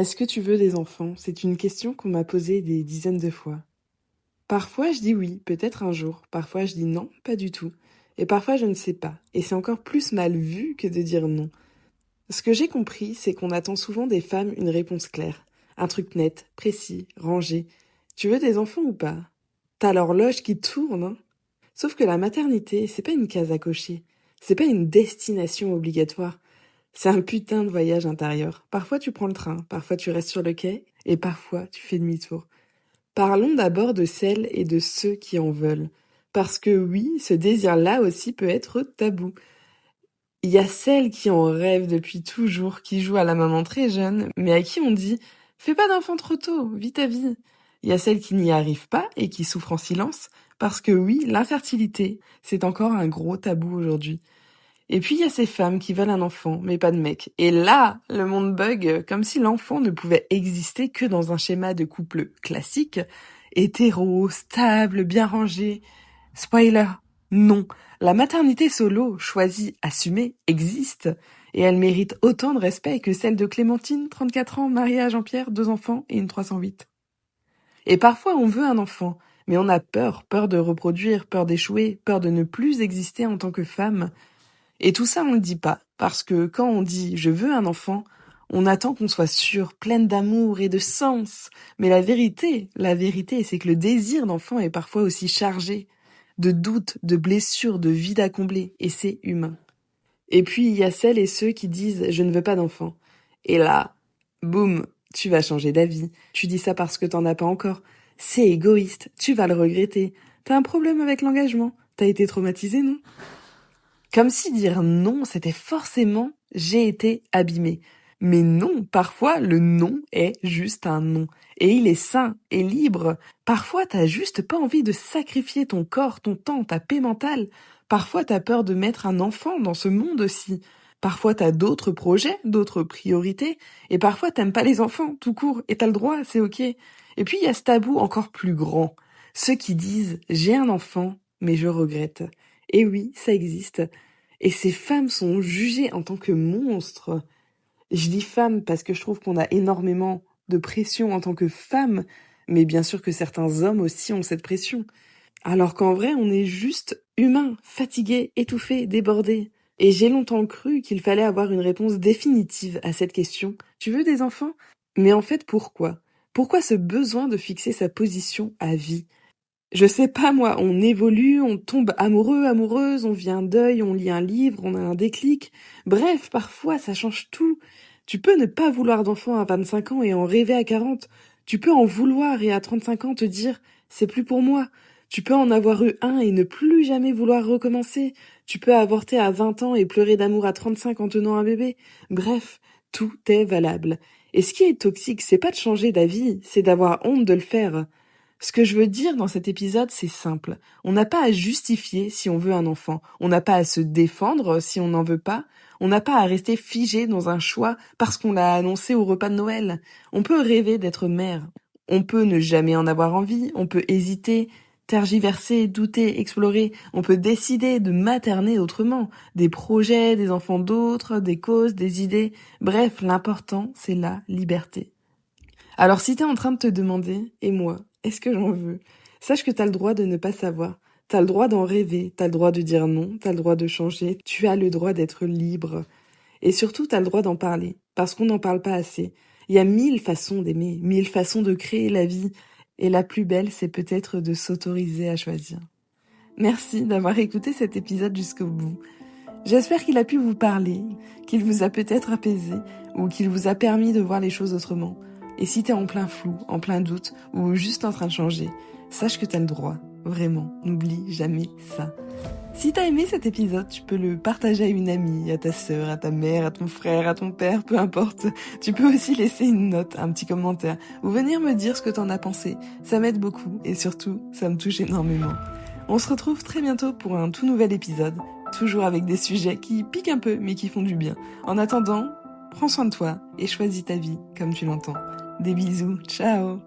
Est-ce que tu veux des enfants? C'est une question qu'on m'a posée des dizaines de fois. Parfois je dis oui, peut-être un jour. Parfois je dis non, pas du tout. Et parfois je ne sais pas. Et c'est encore plus mal vu que de dire non. Ce que j'ai compris, c'est qu'on attend souvent des femmes une réponse claire. Un truc net, précis, rangé. Tu veux des enfants ou pas? T'as l'horloge qui tourne, hein? Sauf que la maternité, c'est pas une case à cocher. C'est pas une destination obligatoire. C'est un putain de voyage intérieur. Parfois tu prends le train, parfois tu restes sur le quai, et parfois tu fais demi-tour. Parlons d'abord de celles et de ceux qui en veulent. Parce que oui, ce désir-là aussi peut être tabou. Il y a celles qui en rêvent depuis toujours, qui jouent à la maman très jeune, mais à qui on dit « Fais pas d'enfant trop tôt, vis ta vie ». Il y a celles qui n'y arrivent pas et qui souffrent en silence, parce que oui, l'infertilité, c'est encore un gros tabou aujourd'hui. Et puis il y a ces femmes qui veulent un enfant, mais pas de mec. Et là, le monde bug, comme si l'enfant ne pouvait exister que dans un schéma de couple classique, hétéro, stable, bien rangé. Spoiler, non. La maternité solo, choisie, assumée, existe. Et elle mérite autant de respect que celle de Clémentine, 34 ans, mariée à Jean-Pierre, 2 enfants et une 308. Et parfois on veut un enfant, mais on a peur, peur de reproduire, peur d'échouer, peur de ne plus exister en tant que femme. Et tout ça, on le dit pas, parce que quand on dit « je veux un enfant », on attend qu'on soit sûre, pleine d'amour et de sens. Mais la vérité, c'est que le désir d'enfant est parfois aussi chargé de doutes, de blessures, de vides à combler, et c'est humain. Et puis, il y a celles et ceux qui disent « je ne veux pas d'enfant ». Et là, boum, tu vas changer d'avis. Tu dis ça parce que t'en as pas encore. C'est égoïste, tu vas le regretter. T'as un problème avec l'engagement. T'as été traumatisé, non? Comme si dire non, c'était forcément j'ai été abîmée. Mais non, parfois le non est juste un non. Et il est sain et libre. Parfois t'as juste pas envie de sacrifier ton corps, ton temps, ta paix mentale. Parfois t'as peur de mettre un enfant dans ce monde aussi. Parfois t'as d'autres projets, d'autres priorités. Et parfois t'aimes pas les enfants, tout court. Et t'as le droit, c'est ok. Et puis il y a ce tabou encore plus grand. Ceux qui disent j'ai un enfant, mais je regrette. Et oui, ça existe. Et ces femmes sont jugées en tant que monstres. Je dis femmes parce que je trouve qu'on a énormément de pression en tant que femme, mais bien sûr que certains hommes aussi ont cette pression. Alors qu'en vrai, on est juste humain, fatigué, étouffé, débordé. Et j'ai longtemps cru qu'il fallait avoir une réponse définitive à cette question. Tu veux des enfants? Mais en fait, pourquoi? Pourquoi ce besoin de fixer sa position à vie? Je sais pas moi, on évolue, on tombe amoureux, amoureuse, on vit un deuil, on lit un livre, on a un déclic. Bref, parfois ça change tout. Tu peux ne pas vouloir d'enfant à 25 ans et en rêver à 40. Tu peux en vouloir et à 35 ans te dire c'est plus pour moi. Tu peux en avoir eu un et ne plus jamais vouloir recommencer. Tu peux avorter à 20 ans et pleurer d'amour à 35 en tenant un bébé. Bref, tout est valable. Et ce qui est toxique, c'est pas de changer d'avis, c'est d'avoir honte de le faire. Ce que je veux dire dans cet épisode, c'est simple. On n'a pas à justifier si on veut un enfant. On n'a pas à se défendre si on n'en veut pas. On n'a pas à rester figé dans un choix parce qu'on l'a annoncé au repas de Noël. On peut rêver d'être mère. On peut ne jamais en avoir envie. On peut hésiter, tergiverser, douter, explorer. On peut décider de materner autrement. Des projets, des enfants d'autres, des causes, des idées. Bref, l'important, c'est la liberté. Alors si t'es en train de te demander, et moi, est-ce que j'en veux? Sache que t'as le droit de ne pas savoir. T'as le droit d'en rêver, t'as le droit de dire non, t'as le droit de changer, tu as le droit d'être libre. Et surtout, t'as le droit d'en parler, parce qu'on n'en parle pas assez. Il y a 1000 façons d'aimer, 1000 façons de créer la vie, et la plus belle, c'est peut-être de s'autoriser à choisir. Merci d'avoir écouté cet épisode jusqu'au bout. J'espère qu'il a pu vous parler, qu'il vous a peut-être apaisé, ou qu'il vous a permis de voir les choses autrement. Et si t'es en plein flou, en plein doute, ou juste en train de changer, sache que t'as le droit. Vraiment, n'oublie jamais ça. Si t'as aimé cet épisode, tu peux le partager à une amie, à ta sœur, à ta mère, à ton frère, à ton père, peu importe. Tu peux aussi laisser une note, un petit commentaire, ou venir me dire ce que t'en as pensé. Ça m'aide beaucoup, et surtout, ça me touche énormément. On se retrouve très bientôt pour un tout nouvel épisode, toujours avec des sujets qui piquent un peu, mais qui font du bien. En attendant, prends soin de toi, et choisis ta vie comme tu l'entends. Des bisous, ciao!